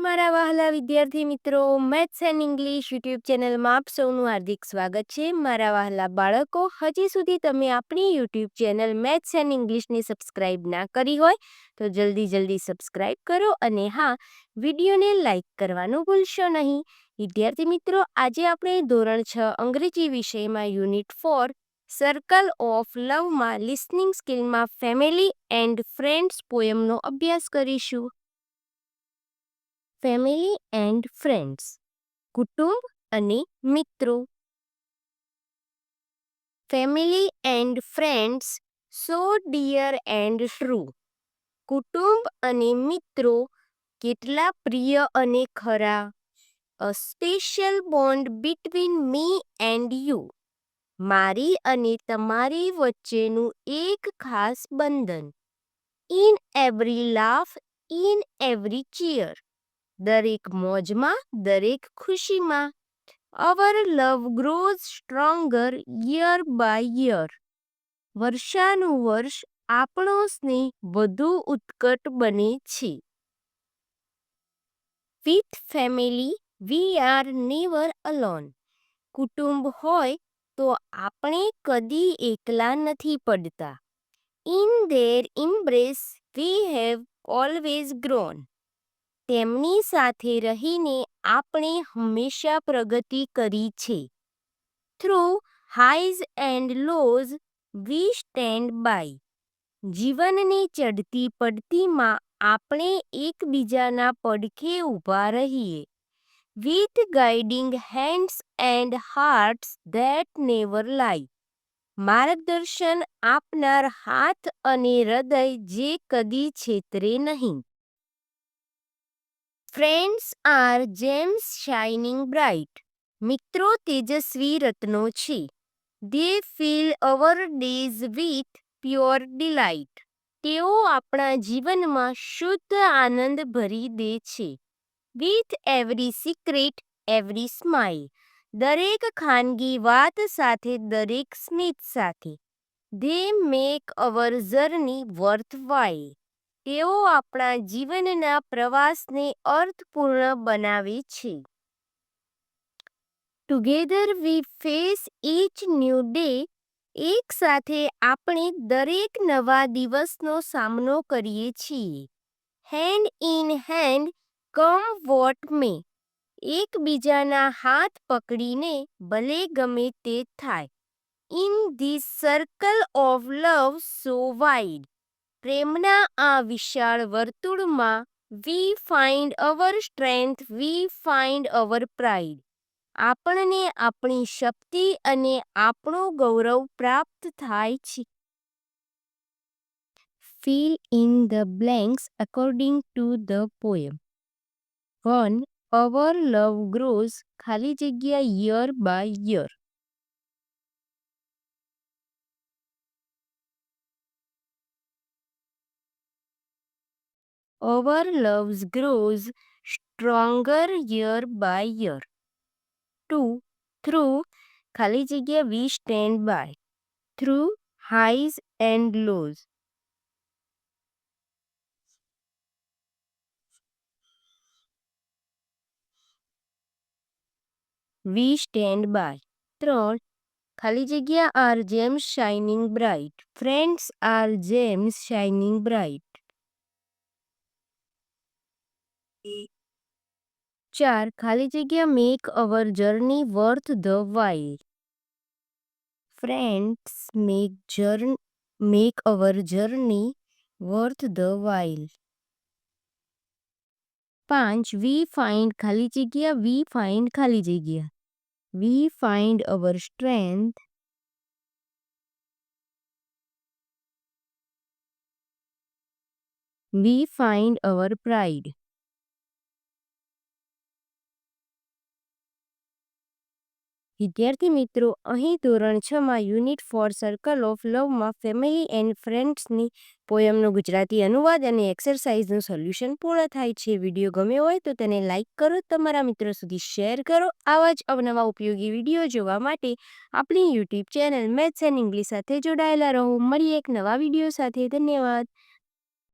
મારા વહાલા વિદ્યાર્થી મિત્રો, મેથ્સ એન્ડ ઇંગ્લિશ યુટ્યુબ ચેનલમાં આપ સૌનું હાર્દિક સ્વાગત છે. મારા વહાલા બાળકો, હજી સુધી તમે આપણી યુટ્યુબ ચેનલ મેથ્સ એન્ડ ઇંગ્લિશને સબસ્ક્રાઈબ ના કરી હોય તો જલ્દી સબસ્ક્રાઈબ કરો અને હા, વિડીયોને લાઈક કરવાનું ભૂલશો નહીં. વિદ્યાર્થી મિત્રો, આજે આપણે ધોરણ 6 અંગ્રેજી વિષયમાં યુનિટ 4 સર્કલ ઓફ લવમાં લિસનિંગ સ્કિલમાં ફેમિલી એન્ડ ફ્રેન્ડ્સ પોયમનો અભ્યાસ કરીશું. ફેમિલી એન્ડ ફ્રેન્ડ્સ, કુટુંબ અને મિત્રો. Family and friends so dear and true. કુટુંબ અને મિત્રો કેટલા પ્રિય અને ખરા. A special bond between me and you. મારી અને તમારી વચ્ચેનું એક ખાસ બંધન. In every laugh, in every cheer. દરેક મોજમાં, દરેક ખુશીમાં. Our love grows stronger year by year. વર્ષાનુવર્ષ આપણો સ્નેહ વધુ ઉત્કટ બને છે. With family we are never alone. કુટુંબ હોય તો આપણે કદી એકલા નથી પડતા. In their embrace we have always grown. તેમની સાથે રહીને આપણે હંમેશા પ્રગતિ કરી છે. Through highs and lows we stand by. જીવનની ચડતી પડતીમાં આપણે એકબીજાના પડખે ઊભા રહીએ. With guiding hands and hearts that never lie. માર્ગદર્શન આપનાર હાથ અને હૃદય જે કદી છેતરે નહીં. Friends are gems shining bright. મિત્રો તેજસ્વી રત્નો છે. They fill our days with pure delight. તેઓ આપણા જીવનમાં શુદ્ધ આનંદ ભરી દે છે. With every secret, every smile. દરેક ખાનગી વાત સાથે, દરેક સ્મિત સાથે. They make our journey worth while. તેઓ આપણા જીવનના પ્રવાસને અર્થપૂર્ણ બનાવે છે. Together we face each new day. એક સાથે આપણે દરેક નવા દિવસનો સામનો કરીએ છીએ. Hand in hand come what may. એકબીજાના હાથ પકડીને ભલે ગમે તે થાય. In this circle of love so wide. પ્રેમના આ વિશાળ વર્તુળમાં we find our strength, we find our pride. આપણને આપણી શક્તિ અને આપણું ગૌરવ પ્રાપ્ત થાય છે. Fill in the blanks according to the poem. 1. Our love grows ખાલી જગ્યા year by year. Our love grows stronger year by year. 2. Through ખાલી જગ્યા we stand by. Through highs and lows. We stand by. 3. ખાલી જગ્યા are gems shining bright. Friends are gems shining bright. 4. ખાલી જગ્યા make our journey worth the while. Friends make our journey worth the while. 5. We find ખાલી જગ્યા we find ખાલી જગ્યા. We find our strength. We find our pride. વિદ્યાર્થી મિત્રો, અહીં ધોરણ 6માં યુનિટ 4 સર્કલ ઓફ લવમાં ફેમિલી એન્ડ ફ્રેન્ડ્સની પોયમનો ગુજરાતી અનુવાદ અને એક્સરસાઇઝનું સોલ્યુશન પૂર્ણ થાય છે. વિડીયો ગમ્યો હોય તો તેને લાઇક કરો, તમારા મિત્રો સુધી શેર કરો. આવા જ અવનવા ઉપયોગી વિડીયો જોવા માટે આપણી YouTube channel maths and English સાથે જોડાયેલા રહો. મળીએ એક નવા વિડીયો સાથે. ધન્યવાદ.